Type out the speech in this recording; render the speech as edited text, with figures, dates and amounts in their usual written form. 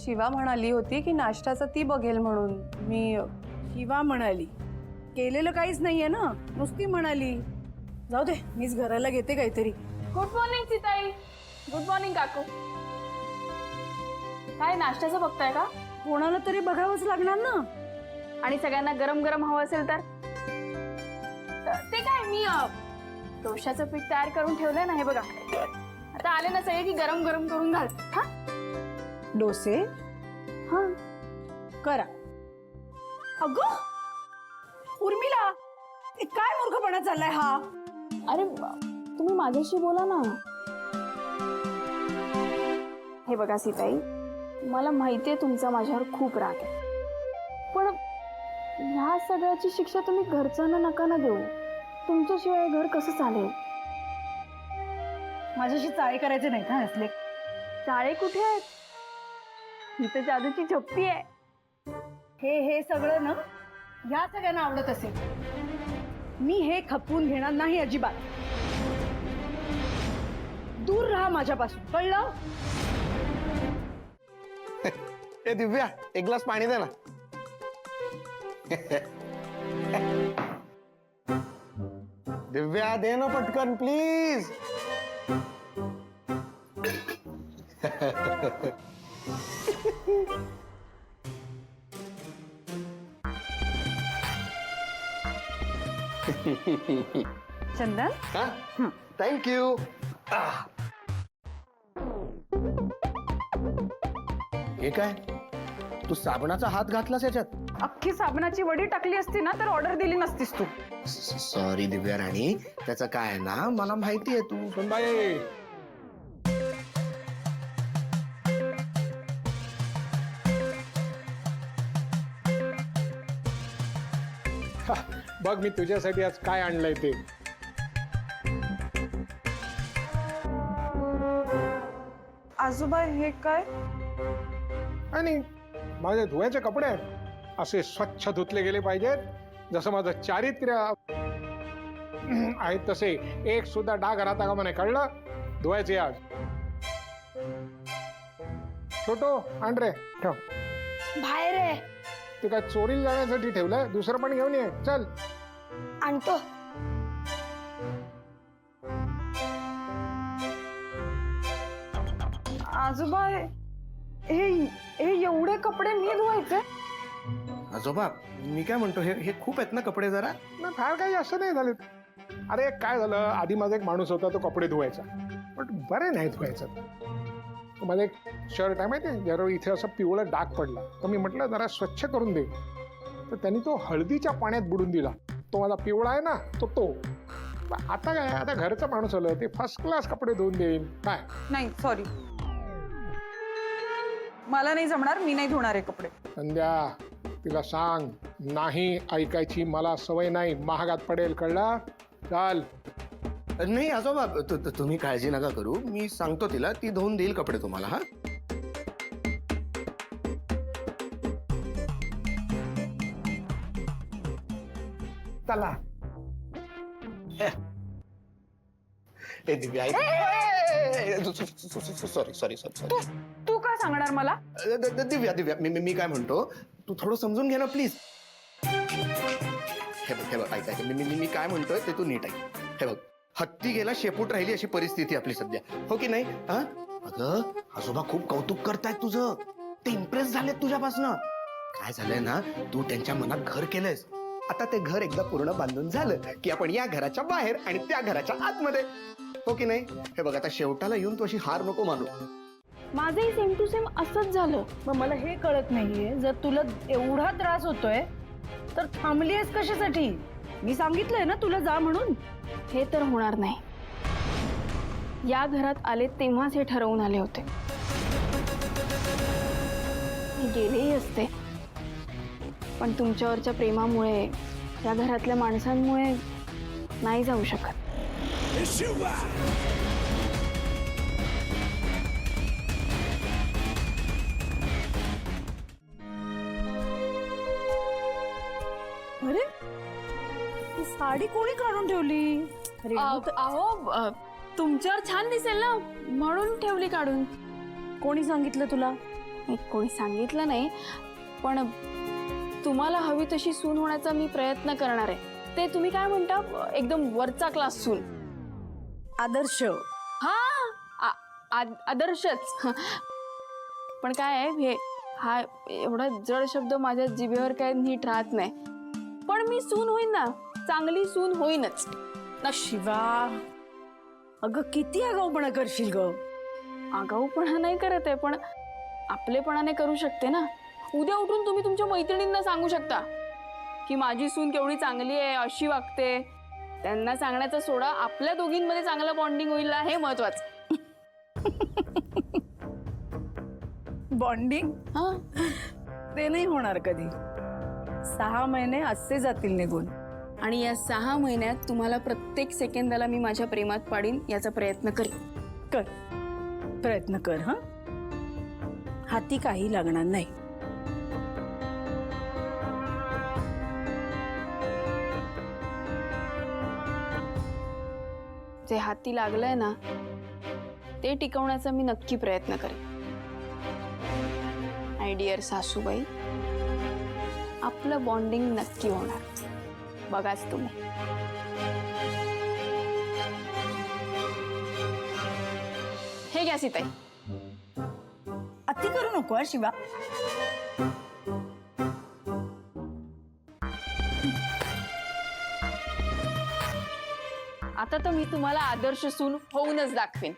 शिवा म्हणाली होती की नाश्त्याचं ती बघेल म्हणून. मी शिवा म्हणाली, केलेलं काहीच नाहीये ना, नुसती म्हणाली. जाऊ दे, मीच घराला घेते काहीतरी. Good morning सीताई. गुड मॉर्निंग काकू. काय नाश्त्याचं बघताय का? कोणाला तरी बघावंच लागणार ना. आणि सगळ्यांना गरम गरम हवं असेल तर ते काय, मी डोशाचं पीठ तयार करून ठेवलंय ना, हे बघा. आता आले ना सगळे की गरम गरम करून घाल. हा डोसे हा करा. अगं उर्मिला, काय मूर्खपणा चाललाय हा? अरे तुम्ही माझ्याशी बोला ना. हे बघा सीताई, मला माहितीये तुमचा माझ्यावर खूप राग आहे, पण ह्या सगळ्याची शिक्षा तुम्ही घरच्यांना नका ना देऊ. तुमच्याशिवाय घर कसं चालेल? माझ्याशी चाळे करायचे नाही का असले? चाळे कुठे आहेत? ही तर जादूची झोपटी आहे. हे सगळं ना ह्या सगळ्यांना आवडत असेल. मी हे खपवून घेणार नाही अजिबात. दूर राहा माझ्यापासून, कळलं? ए दिव्या, एक ग्लास पाणी दे ना. दिव्या दे ना पटकन प्लीज. Chandan, thank you. हे काय, तू साबणाचा हात घातलास याच्यात? अख्खी साबणाची वडी टाकली असती ना तर ऑर्डर दिली नसतीस तू. सॉरी दिव्या राणी, त्याचं काय आहे ना, मला माहिती आहे तू पण बाई. बघ मी तुझ्यासाठी आज काय आणलंय ते. आजोबा हे काय? आणि माझे धुवायचे कपडे आहेत, असे स्वच्छ धुतले गेले पाहिजेत, जसं माझं चारित्र्य आहे तसे. एक सुद्धा डाग राहता का म्हणे, कळलं? धुवायचे आज. छोटो आण रे, ठेव. बाहेर आहे. ते काय चोरीला जाण्यासाठी ठेवलंय? दुसरं पण घेऊन ये, चल. आणतो. आजोबा हे एवढे कपडे मी धुवायचे? आजोबा मी काय म्हणतो, हे खूप आहेत ना कपडे जरा. नाही, फार काही असं नाही झालं. अरे काय झालं, आधी माझा एक माणूस होता, तो कपडे धुवायचा, पण बरे नाही धुवायचं. माझा एक शर्ट आहे माहिती आहे, ज्यावर इथे असं पिवळं डाग पडला, तर मी म्हटलं जरा स्वच्छ करून दे, तर त्यांनी तो हळदीच्या पाण्यात बुडून दिला. तो माझा पिवळा आहे ना, तो आता काय, आता घरचा माणूस आलं, ते फर्स्ट क्लास कपडे धुवून देईन. काय नाही, सॉरी, मला नाही जमणार, मी नाही धुणार आहे कपडे. संध्या, तिला सांग नाही ऐकायची, मला सवय नाही, महागात पडेल, कळला? चाल. नाही आजोबा, तुम्ही काळजी नका करू, मी सांगतो तिला, ती धुवून देईल कपडे तुम्हाला. हा चला. दिव्या, सॉरी. तू काय सांगणार मला? दिव्या मी काय म्हणतो, तू थोडं समजून घे ना प्लीज. हे बघ ऐक, मी काय म्हणतोय ते तू नीट ऐक. हे बघ, हत्ती गेला शेपूट राहिली अशी परिस्थिती आपली सध्या, हो की नाही? हा अगं आजोबा खूप कौतुक करतायत तुझं, ते इम्प्रेस झालेत तुझ्यापासनं. काय झालंय ना, तू त्यांच्या मनात घर केलंयस. आता ते घर एकदा पूर्ण बांधून झालं की आपण या घराच्या बाहेर आणि त्या घराच्या आतमध्ये, हो की नाही? हे बघ, आता शेवटाला येऊन तू अशी हार नको मानू. माझंही सेम टू सेम असंच झालं. मग मला हे कळत नाहीये, जर तुला एवढा त्रास होतोय तर थांबलीयस कशासाठी? मी सांगितलंय ना तुला जा म्हणून. हे तर होणार नाही. या घरात आले तेव्हाच हे ठरवून आले होते. मी गेलेही असते, पण तुमच्यावरच्या प्रेमामुळे, या घरातल्या माणसांमुळे नाही जाऊ शकत. अरे ही साडी कोणी काढून ठेवली? अहो, तुमच्यावर छान दिसेल ना, म्हणून ठेवली काढून. कोणी सांगितलं तुला? मी कोणी सांगितलं नाही, पण तुम्हाला हवी तशी सून होण्याचा मी प्रयत्न करणार आहे. ते तुम्ही काय म्हणता, एकदम वरचा क्लास सून. आदर्श. हा, आदर्शच. पण काय आहे, हे हा एवढा जड शब्द माझ्या जिभेवर काय नीट राहत नाही. पण मी सून होईन ना, चांगली सून होईनच. ना शिवा, अगं किती आगाऊपणा करशील ग. आगाऊपणा नाही करत आहे, पण आपलेपणाने करू शकते ना. उद्या उठून तुम्ही तुमच्या मैत्रिणींना सांगू शकता की माझी सून केवढी चांगली आहे, अशी वागते. त्यांना सांगण्याचा सोडा, आपल्या दोघींमध्ये चांगलं बॉन्डिंग होईल ना, हे महत्वाचं. बॉन्डिंग हा, ते नाही होणार कधी. 6 महिने असे जातील निघून. आणि या 6 महिन्यात तुम्हाला प्रत्येक सेकंदाला मी माझ्या प्रेमात पाडीन याचा प्रयत्न करीन. कर, प्रयत्न कर. हा, हाती काही लागणार नाही. जे हाती लागलंय ना, ते टिकवण्याचा मी नक्की प्रयत्न करेन. माय डिअर सासूबाई, आपलं बॉन्डिंग नक्की होणार, बघाच तुम्ही. हे घ्या सीताई. अति करू नको हा शिवा. आता तर मी तुम्हाला आदर्श सून होऊनच दाखवेन.